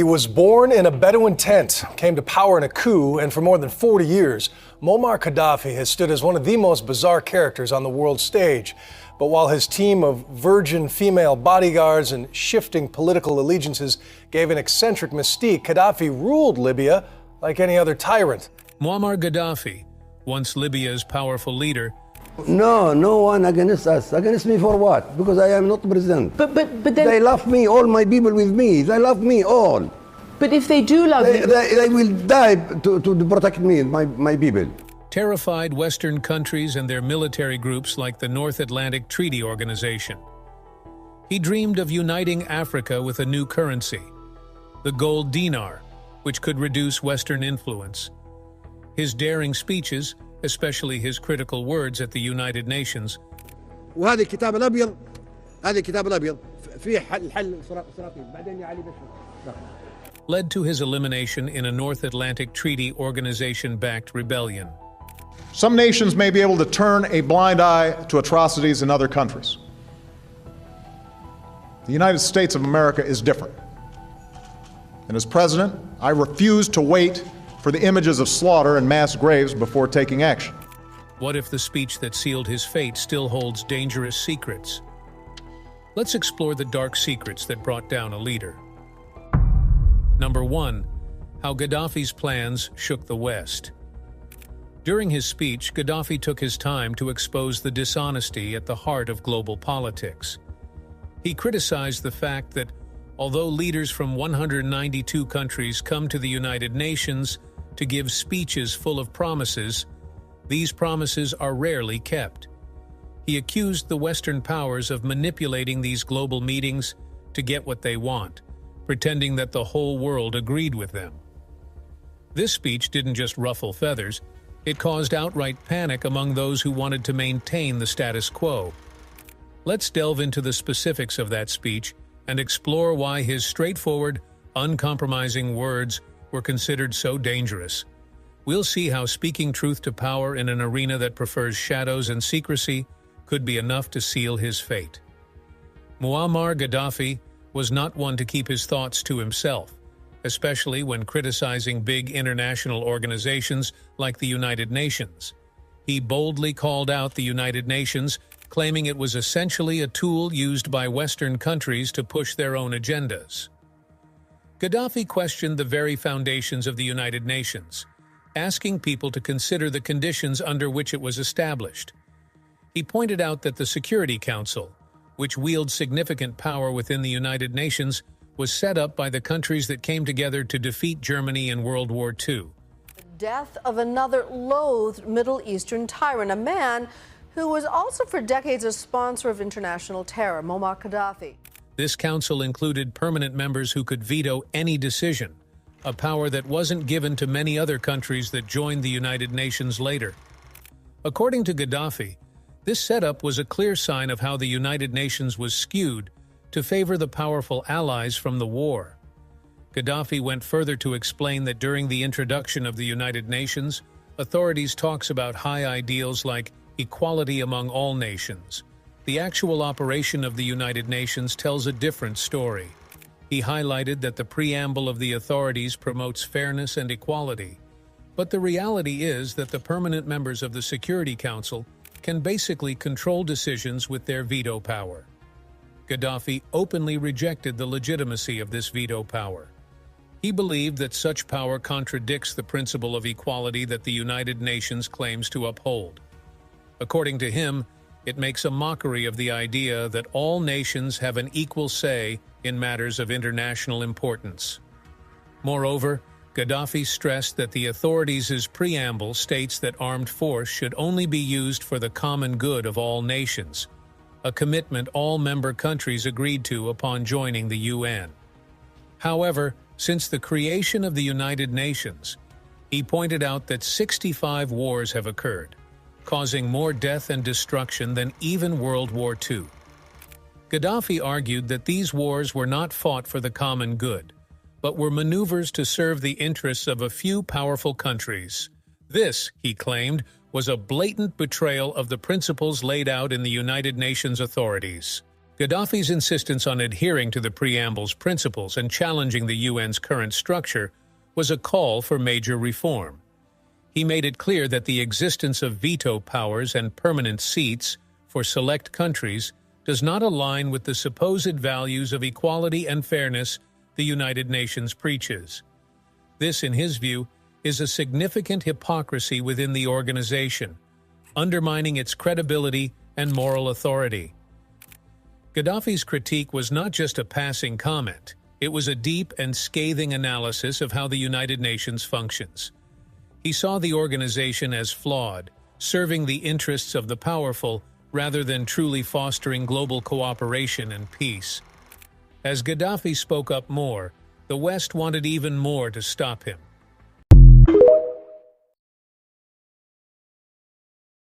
He was born in a Bedouin tent, came to power in a coup, and for more than 40 years, Muammar Gaddafi has stood as one of the most bizarre characters on the world stage. But while his team of virgin female bodyguards and shifting political allegiances gave an eccentric mystique, Gaddafi ruled Libya like any other tyrant. Muammar Gaddafi, once Libya's powerful leader. No one against us. Against me for what? Because I am not president. But then... They love me, all my people with me. They love me all. But if they do love you... They will die to protect me, my people. Terrified Western countries and their military groups like the North Atlantic Treaty Organization. He dreamed of uniting Africa with a new currency, the gold dinar, which could reduce Western influence. His daring speeches, especially his critical words at the United Nations, وهذا الكتاب الأبيض هذا الكتاب الأبيض فيه الحل صراطي بعدين يا علي بس led to his elimination in a North Atlantic Treaty Organization-backed rebellion. Some nations may be able to turn a blind eye to atrocities in other countries. The United States of America is different. And as president, I refuse to wait for the images of slaughter and mass graves before taking action. What if the speech that sealed his fate still holds dangerous secrets? Let's explore the dark secrets that brought down a leader. Number 1. How Gaddafi's plans shook the West. During his speech, Gaddafi took his time to expose the dishonesty at the heart of global politics. He criticized the fact that, although leaders from 192 countries come to the United Nations to give speeches full of promises, these promises are rarely kept. He accused the Western powers of manipulating these global meetings to get what they want, pretending that the whole world agreed with them. This speech didn't just ruffle feathers, it caused outright panic among those who wanted to maintain the status quo. Let's delve into the specifics of that speech and explore why his straightforward, uncompromising words were considered so dangerous. We'll see how speaking truth to power in an arena that prefers shadows and secrecy could be enough to seal his fate. Muammar Gaddafi was not one to keep his thoughts to himself, especially when criticizing big international organizations like the United Nations. He boldly called out the United Nations, claiming it was essentially a tool used by Western countries to push their own agendas. Gaddafi questioned the very foundations of the United Nations, asking people to consider the conditions under which it was established. He pointed out that the Security Council, which wields significant power within the United Nations, was set up by the countries that came together to defeat Germany in World War II. The death of another loathed Middle Eastern tyrant, a man who was also for decades a sponsor of international terror, Muammar Gaddafi. This council included permanent members who could veto any decision, a power that wasn't given to many other countries that joined the United Nations later. According to Gaddafi, this setup was a clear sign of how the United Nations was skewed to favor the powerful allies from the war. Gaddafi went further to explain that during the introduction of the United Nations, authorities talks about high ideals like equality among all nations. The actual operation of the United Nations tells a different story. He highlighted that the preamble of the authorities promotes fairness and equality. But the reality is that the permanent members of the Security Council can basically control decisions with their veto power. Gaddafi openly rejected the legitimacy of this veto power. He believed that such power contradicts the principle of equality that the United Nations claims to uphold. According to him, it makes a mockery of the idea that all nations have an equal say in matters of international importance. Moreover, Gaddafi stressed that the authorities' preamble states that armed force should only be used for the common good of all nations, a commitment all member countries agreed to upon joining the UN. However, since the creation of the United Nations, he pointed out that 65 wars have occurred, causing more death and destruction than even World War II. Gaddafi argued that these wars were not fought for the common good, but were maneuvers to serve the interests of a few powerful countries. This, he claimed, was a blatant betrayal of the principles laid out in the United Nations authorities. Gaddafi's insistence on adhering to the preamble's principles and challenging the UN's current structure was a call for major reform. He made it clear that the existence of veto powers and permanent seats for select countries does not align with the supposed values of equality and fairness the United Nations preaches. This, in his view, is a significant hypocrisy within the organization, undermining its credibility and moral authority. Gaddafi's critique was not just a passing comment. It was a deep and scathing analysis of how the United Nations functions. He saw the organization as flawed, serving the interests of the powerful rather than truly fostering global cooperation and peace. As Gaddafi spoke up more, the West wanted even more to stop him.